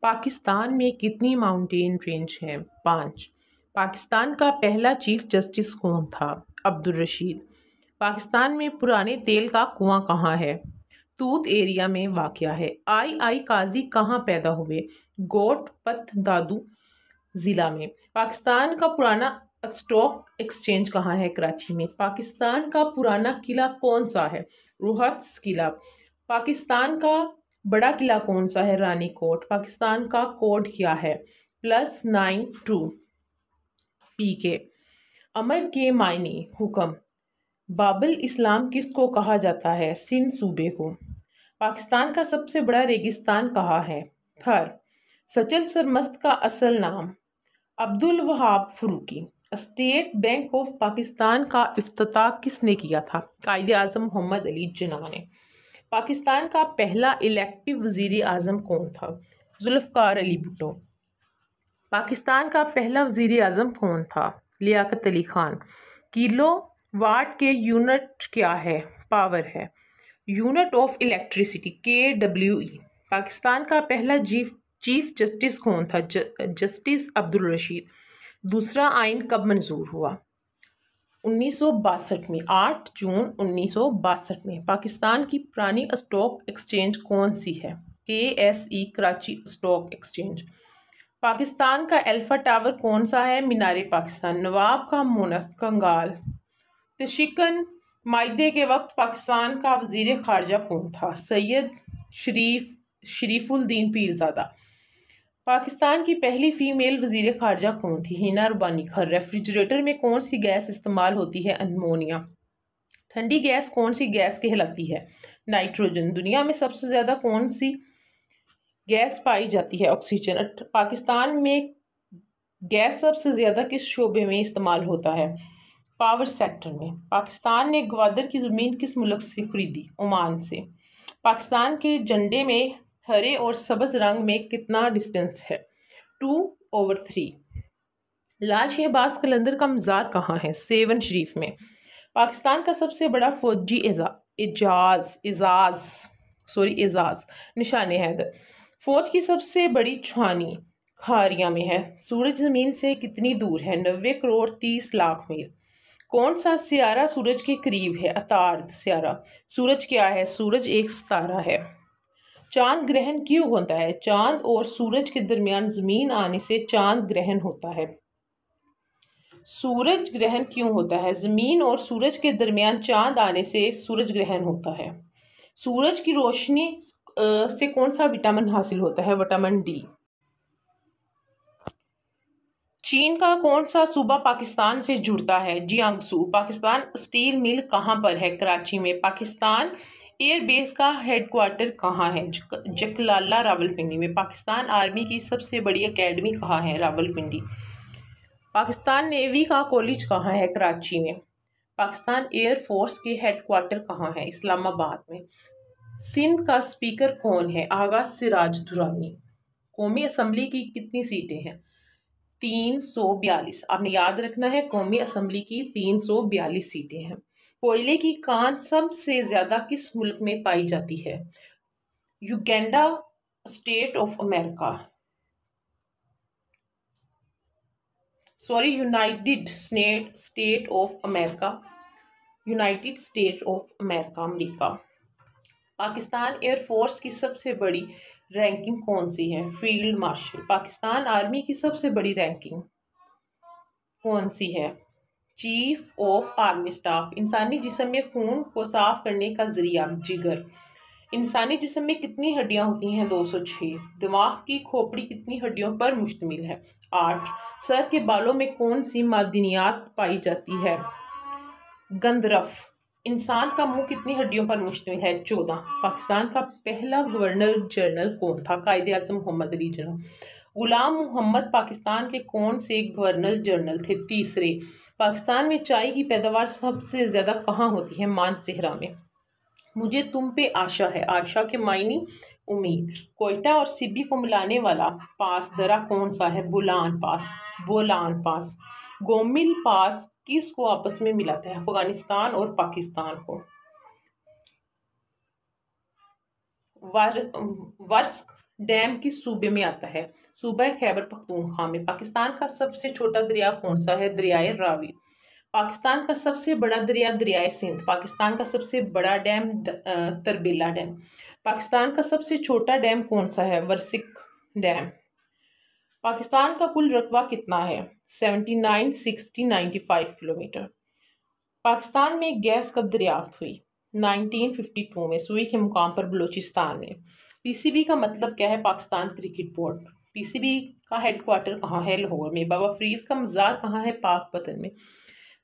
पाकिस्तान में कितनी mountain range हैं? 5। पाकिस्तान का पहला चीफ जस्टिस कौन था? अब्दुल रशीद। पाकिस्तान में पुराने तेल का कुआं कहाँ है? तूत एरिया में वाक़या है। आई काजी कहाँ पैदा हुए? गोट पथ दादू ज़िला में। पाकिस्तान का पुराना स्टॉक एक्सचेंज कहाँ है? कराची में। पाकिस्तान का पुराना किला कौन सा है? रोहतस किला। पाकिस्तान का बड़ा किला कौन सा है? रानी कोट। पाकिस्तान का कोड क्या है? +92 PK। अमर के मायने हुक्म। बाबुल इस्लाम किसको कहा जाता है? सिंध सूबे को। पाकिस्तान का सबसे बड़ा रेगिस्तान कहाँ है? थर। सचल सरमस्त का असल नाम? Abdul Wahab Farooqui. State bank of Pakistan का इफ्तिताह किसने किया था? कायदे आज़म मोहम्मद अली जिन्ना ने। पाकिस्तान का पहला इलेक्टिव वज़ीर आज़म कौन था? जुल्फ़िकार अली भुट्टो। पाकिस्तान का पहला वज़ीर आज़म कौन था? लियाकत अली खान। किलो वाट के यूनिट क्या है? पावर है। Unit of electricity KWE। Pakistan का पहला चीफ जस्टिस कौन था? जस्टिस अब्दुल रशीद। दूसरा आइन कब मंजूर हुआ? 1962 में। 8 जून 1962 में। पाकिस्तान की पुरानी स्टॉक एक्सचेंज कौन सी है? KSE Karachi stock exchange. Pakistan का अल्फा टावर कौन सा है? मीनार पाकिस्तान। नवाब का मोनस कंगाल। तशिकन माइदे के वक्त पाकिस्तान का वजीर खारजा कौन था? सैयद शरीफुद्दीन पीरजादा। पाकिस्तान की पहली फीमेल वजीर खारजा कौन थी? हिना रुबानी खान। रेफ्रिजरेटर में कौन सी गैस इस्तेमाल होती है? अमोनिया। ठंडी गैस कौन सी गैस कहलाती है? नाइट्रोजन। दुनिया में सबसे ज़्यादा कौन सी गैस पाई जाती है? ऑक्सीजन। पाकिस्तान में गैस सबसे ज़्यादा किस शोबे में इस्तेमाल होता है? पावर सेक्टर में। पाकिस्तान ने ग्वादर की ज़मीन किस मुल्क से खरीदी? ओमान से। पाकिस्तान के झंडे में हरे और सब्ज रंग में कितना डिस्टेंस है? 2/3। लाल शहबाज कलंदर का मज़ार कहाँ है? सेवन शरीफ में। पाकिस्तान का सबसे बड़ा फौजी एजाज निशान हैदर। फौज की सबसे बड़ी छावनी खारिया में है। सूरज ज़मीन से कितनी दूर है? 90 करोड़ 30 लाख मील। कौन सा सियारा सूरज के करीब है? अतार्द सियारा। सूरज क्या है? सूरज एक सितारा है। चांद ग्रहण क्यों होता है? चांद और सूरज के दरमियान जमीन आने से चांद ग्रहण होता है। सूरज ग्रहण क्यों होता है? जमीन और सूरज के दरमियान चांद आने से सूरज ग्रहण होता है। सूरज की रोशनी से कौन सा विटामिन हासिल होता है? Vitamin D। चीन का कौन सा सूबा पाकिस्तान से जुड़ता है? जियांगसू। पाकिस्तान स्टील मिल कहाँ पर है? कराची में। पाकिस्तान एयरबेस का हेडक्वार्टर कहाँ है? जकलाला रावलपिंडी में। पाकिस्तान आर्मी की सबसे बड़ी एकेडमी कहाँ है? रावलपिंडी। पाकिस्तान नेवी का कॉलेज कहाँ है? कराची में। पाकिस्तान एयरफोर्स के हेडक्वार्टर कहाँ है? इस्लामाबाद में। सिंध का स्पीकर कौन है? आगा सिराज दुरानी। कौमी असम्बली की कितनी सीटें हैं? 342। आपने याद रखना है, कौमी असम्बली की 342 सीटें हैं। कोयले की खान सबसे ज्यादा किस मुल्क में पाई जाती है? Uganda state of America. United state of America. United state of America America. Pakistan air force की सबसे बड़ी रैंकिंग कौन सी है? Field marshal. पाकिस्तान आर्मी की सबसे बड़ी रैंकिंग कौन सी है? Chief of army staff. इंसानी जिस्म में खून को साफ करने का जरिया? जिगर। इंसानी जिस्म में कितनी हड्डियां होती हैं? 206। दिमाग की खोपड़ी कितनी हड्डियों पर मुश्तमिल है? 8। सर के बालों में कौन सी मादनियात पाई जाती है? गंधरफ। इंसान का मुंह कितनी हड्डियों पर मुश्तमिल है? 14। पाकिस्तान का पहला गवर्नर जनरल कौन था? कायदे आज़म मोहम्मद अली जिन्ना। गुलाम मोहम्मद पाकिस्तान के कौन से गवर्नर जनरल थे? तीसरे। पाकिस्तान में चाय की पैदावार सबसे ज़्यादा कहाँ होती है? मानसेहरा में। मुझे तुम पे आशा है। आशा के मायने उम्मीद। कोयटा और सिब्बी को मिलाने वाला पास दरा कौन सा है? बोलान पास। गोमिल पास किसको आपस में मिलाता है? अफगानिस्तान और पाकिस्तान को। वर्ष डैम किस सूबे में आता है? सूबा खैबर पख्तूनख्वा में। पाकिस्तान का सबसे छोटा दरिया कौन सा है? दरियाए रावी। पाकिस्तान का सबसे बड़ा दरिया दरियाए सिंध। पाकिस्तान का सबसे बड़ा डैम तरबेला डैम। पाकिस्तान का सबसे छोटा डैम कौन सा है? वर्सिक डैम। पाकिस्तान का कुल रकबा कितना है? 79, 60, 95 किलोमीटर। पाकिस्तान में गैस कब दरियाफ्त हुई? 1952 में, सुई के मुकाम पर बलूचिस्तान में। पीसीबी का मतलब क्या है? Pakistan cricket board. पीसीबी का हेडक्वार्टर कहाँ है? लाहौर में। बाबा फरीद का मज़ार कहाँ है? पाकपतन में।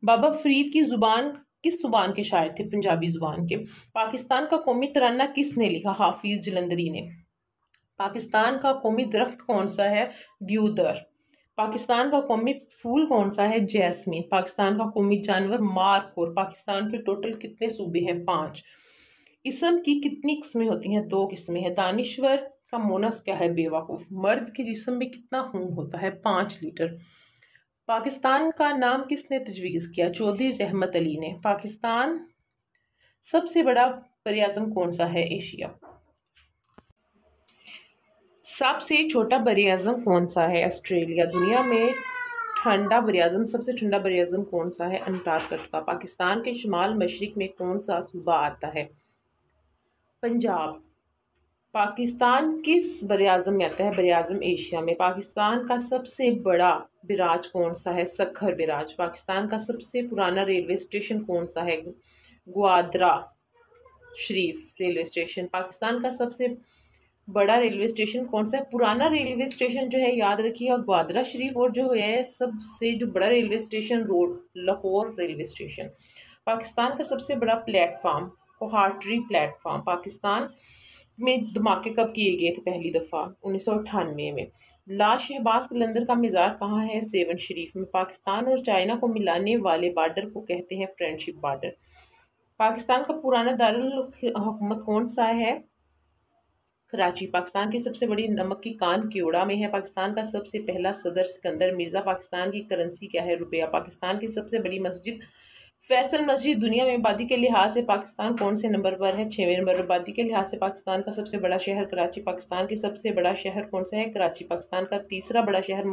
बाबा फरीद की जुबान किस जुबान के शायर थे? पंजाबी जुबान के। पाकिस्तान का कौमी तराना किसने लिखा? हाफिज जलंधरी ने। पाकिस्तान का कौमी दरख्त कौन सा है? द्यूदर। पाकिस्तान का कौमी फूल कौन सा है? जैस्मीन। पाकिस्तान का कौमी जानवर मार्क। और पाकिस्तान के टोटल कितने सूबे हैं? 5। इसम की कितनी किस्में होती हैं? 2 किस्में हैं। दानिश्वर का मोनस क्या है? बेवकूफ़। मर्द के जिस्म में कितना खून होता है? 5 लीटर। पाकिस्तान का नाम किसने तजवीज़ किया? चौधरी रहमत अली ने। पाकिस्तान सबसे बड़ा बरआज़म कौन सा है? एशिया। सबसे छोटा बरआज़म कौन सा है? ऑस्ट्रेलिया। दुनिया में ठंडा बरआज़म सबसे ठंडा बरआज़म कौन सा है? अंटार्कटिका। पाकिस्तान के शुमाल मशरिक में कौन सा सूबा आता है? पंजाब। पाकिस्तान किस बरआज़म में आता है? बरआज़म एशिया में। पाकिस्तान का सबसे बड़ा बिराज कौन सा है? सखर बिराज। पाकिस्तान का सबसे पुराना रेलवे स्टेशन कौन सा है? ग्वादरा शरीफ रेलवे स्टेशन। पाकिस्तान का सबसे बड़ा रेलवे स्टेशन कौन सा है? पुराना रेलवे स्टेशन जो है, याद रखिएगा, ग्वादरा शरीफ। और जो है सबसे जो बड़ा railway station road Lahore railway station. Pakistan का सबसे बड़ा प्लेटफार्म कोहाट्री प्लेटफार्म। पाकिस्तान में धमाके कब किए गए थे पहली दफ़ा? 1998 में। लाल शहबाज कलंदर का मज़ार कहाँ है? सेवन शरीफ में। पाकिस्तान और चाइना को मिलाने वाले बॉर्डर को कहते हैं फ्रेंडशिप बॉर्डर। पाकिस्तान का पुराना दारुल हुकूमत कौन सा है? कराची। पाकिस्तान की सबसे बड़ी नमक की कान क्योड़ा में है। पाकिस्तान का सबसे पहला सदर सिकंदर मिर्ज़ा। पाकिस्तान की करेंसी क्या है? रुपया। पाकिस्तान की सबसे बड़ी मस्जिद फैसल मस्जिद। दुनिया में आबादी के लिहाज से पाकिस्तान कौन से नंबर पर है? 6वें नंबर पर। आबादी के लिहाज से पाकिस्तान का सबसे बड़ा शहर कराची। पाकिस्तान की सबसे बड़ा शहर कौन सा है? कराची। पाकिस्तान का तीसरा बड़ा शहर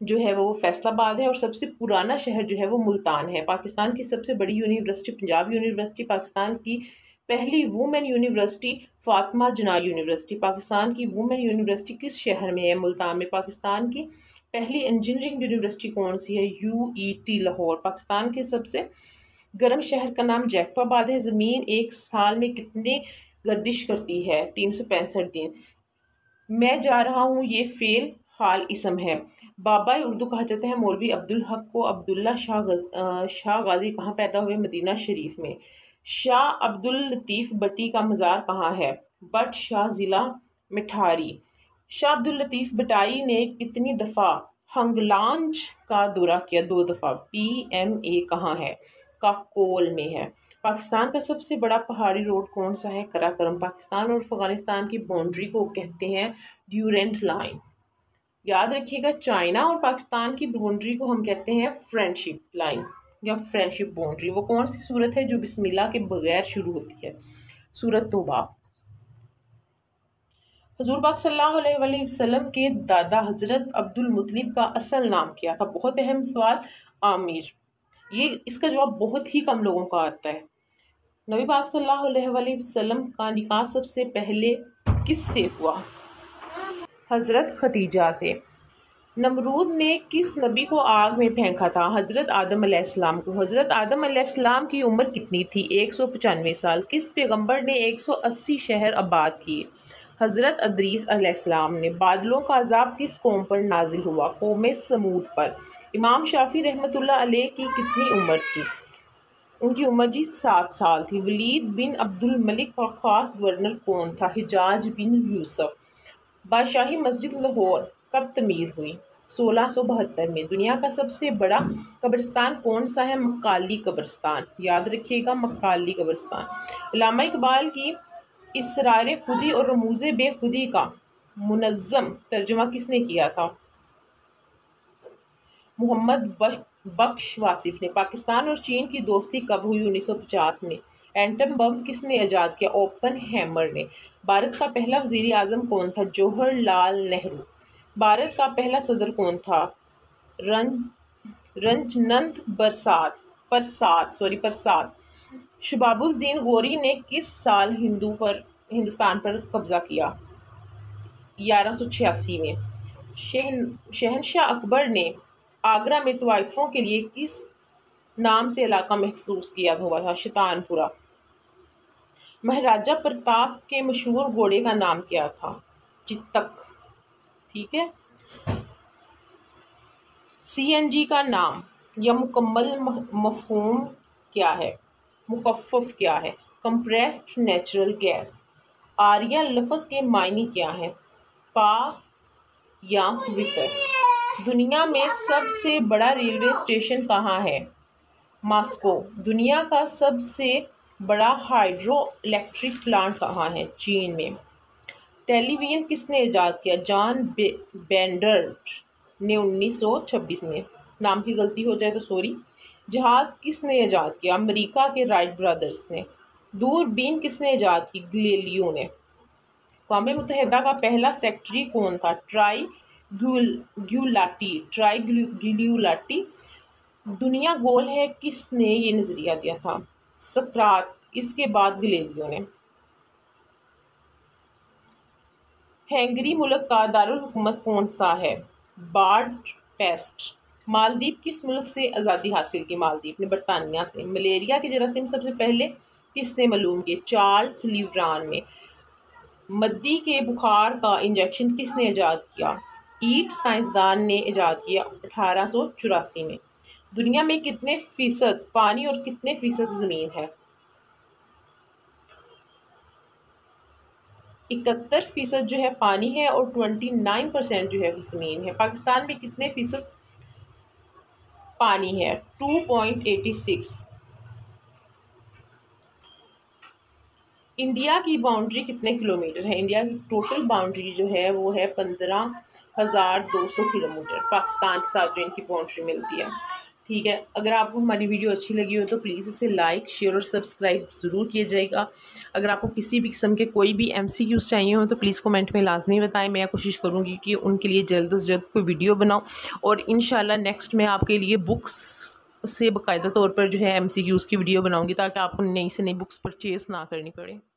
जो है वो फैसलाबाद है। और सबसे पुराना शहर जो है वो मुल्तान है। पाकिस्तान की सबसे बड़ी यूनिवर्सिटी पंजाब यूनिवर्सिटी। पाकिस्तान की पहली वुमेन यूनिवर्सिटी फातिमा जना यूनिवर्सिटी। पाकिस्तान की वुमेन यूनिवर्सिटी किस शहर में है? मुल्तान में। पाकिस्तान की पहली इंजीनियरिंग यूनिवर्सिटी कौन सी है? यूईटी लाहौर। पाकिस्तान के सबसे गर्म शहर का नाम जैकबाबाद है। ज़मीन एक साल में कितने गर्दिश करती है? 365 दिन। मैं जा रहा हूँ ये फेल हाल इसम है। बाबा उर्दू कहा जाता है। मौलवी अब्दुल हक को अब्दुल्ला शाह गाजी कहाँ पैदा हुए? मदीना शरीफ में। शाह अब्दुल लतीफ़ भट्टी का मज़ार कहाँ है? बट शाह ज़िला मिठारी। शाह अब्दुल लतीफ़ भट्टाई ने कितनी दफ़ा हंगलांज का दौरा किया? 2 दफ़ा। PMA कहाँ है? काकोल में है। पाकिस्तान का सबसे बड़ा पहाड़ी रोड कौन सा है? कराकरम। पाकिस्तान और अफगानिस्तान की बाउंड्री को कहते हैं ड्यूरेंट लाइन। याद रखिएगा, चाइना और पाकिस्तान की बाउंड्री को हम कहते हैं फ्रेंडशिप लाइन या फ्रेंडशिप बाउंड्री। वो कौन सी सूरत है जो बिस्मिल्लाह के बगैर शुरू होती है? सूरत तौबा। हुजूर पाक सल्लल्लाहु अलैहि वसल्लम के दादा हज़रत अब्दुल मुत्तलिब का असल नाम क्या था? बहुत अहम सवाल। आमिर। ये इसका जवाब बहुत ही कम लोगों का आता है। नबी पाक सल्लल्लाहु अलैहि वसल्लम का निकाह सबसे पहले किससे हुआ? हज़रत खदीजा से। नमरूद ने किस नबी को आग में फेंका था? हज़रत आदम अलैहिस्सलाम को। हज़रत आदम अलैहिस्सलाम की उम्र कितनी थी? 195 साल। किस पैगंबर ने 180 शहर आबाद किए? हज़रत अदरीस अलैहिस्सलाम ने। बादलों का अज़ाब किस कौम पर नाजिल हुआ? कौम समूद पर। इमाम शाफी रहमतुल्लाह अलैह की कितनी उम्र थी? उनकी उम्र जी 7 साल थी। वलीद बिन अब्दुल मलिक का ख़ास गवर्नर कौन था? हिजाज बिन यूसुफ। बादशाही मस्जिद लाहौर कब तमीर हुई? 1672 में। दुनिया का सबसे बड़ा कब्रिस्तान कौन सा है? मक्काली कब्रिस्तान। याद रखिएगा, मक्काली कब्रिस्तान। अल्लामा इकबाल की इसरार खुदी और रमूज़े बेखुदी का मुनज़्ज़म तर्जुमा किसने किया था? मोहम्मद बख्श वासिफ ने। पाकिस्तान और चीन की दोस्ती कब हुई? 1950 में। एटम बम किसने ईजाद किया? ओपनहेमर ने। भारत का पहला वजीर आजम कौन था? जवाहरलाल नेहरू। भारत का पहला सदर कौन था? रंजनंत प्रसाद। शबाबुद्दीन गौरी ने किस साल हिंदुस्तान पर कब्जा किया? 1186 में। शहनशाह अकबर ने आगरा में तवाइफों के लिए किस नाम से इलाका महसूस किया हुआ था? शैतानपुरा। महाराजा प्रताप के मशहूर घोड़े का नाम क्या था? चित्तक। ठीक है। सीएनजी का नाम या मुकम्मल मफहूम क्या है? मुखफ़फ़ क्या है? Compressed natural gas. आर्या लफ्ज़ के मायने क्या है? पाक या पवित्र। दुनिया में सबसे बड़ा रेलवे स्टेशन कहाँ है? मॉस्को। दुनिया का सबसे बड़ा हाइड्रो इलेक्ट्रिक प्लांट कहाँ है? चीन में। टेलीविज़न किसने ईजाद किया? जॉन बेंडर्ट ने 1926 में। नाम की गलती हो जाए तो सॉरी। जहाज़ किसने ईजाद किया? अमेरिका के राइट ब्रदर्स ने। दूरबीन किसने ईजाद की? गैलीलियो ने। अक़वाम मुत्तहिदा का पहला सेक्रेटरी कौन था? ट्राईग्युलाटी। दुनिया गोल है किसने ये नज़रिया दिया था? सकरात। इसके बाद गैलीलियो ने। हंगरी मुल्क का दारुल हुकूमत कौन सा है? बुडापेस्ट। मालदीव किस मुल्क से आज़ादी हासिल की? मालदीव ने बरतानिया से। मलेरिया के जरासीम सबसे पहले किसने मालूम किए? चार्ल्स लिवरान ने। मद्दी के बुखार का इंजेक्शन किसने ईजाद किया? ईट साइंसदान ने ईजाद किया 1884 में। दुनिया में कितने फीसद पानी और कितने फीसद ज़मीन है? 71% जो है पानी है और 29% जो है ज़मीन है। पाकिस्तान में कितने फीसद पानी है? 2.86। इंडिया की बाउंड्री कितने किलोमीटर है? इंडिया की टोटल बाउंड्री जो है वो है 15,200 किलोमीटर। पाकिस्तान के साथ जो इनकी बाउंड्री मिलती है। ठीक है। अगर आपको हमारी वीडियो अच्छी लगी हो तो प्लीज़ इसे लाइक, शेयर और सब्सक्राइब ज़रूर कीजिएगा। अगर आपको किसी भी किस्म के कोई भी MCQs चाहिए हो तो प्लीज़ कमेंट में लाजमी बताएं। मैं कोशिश करूँगी कि उनके लिए जल्द से जल्द कोई वीडियो बनाऊँ और इंशाल्लाह नेक्स्ट में आपके लिए बुक्स से बाकायदा तौर पर जो है MCQs की वीडियो बनाऊँगी ताकि आपको नई से नई बुक्स परचेज़ ना करनी पड़े।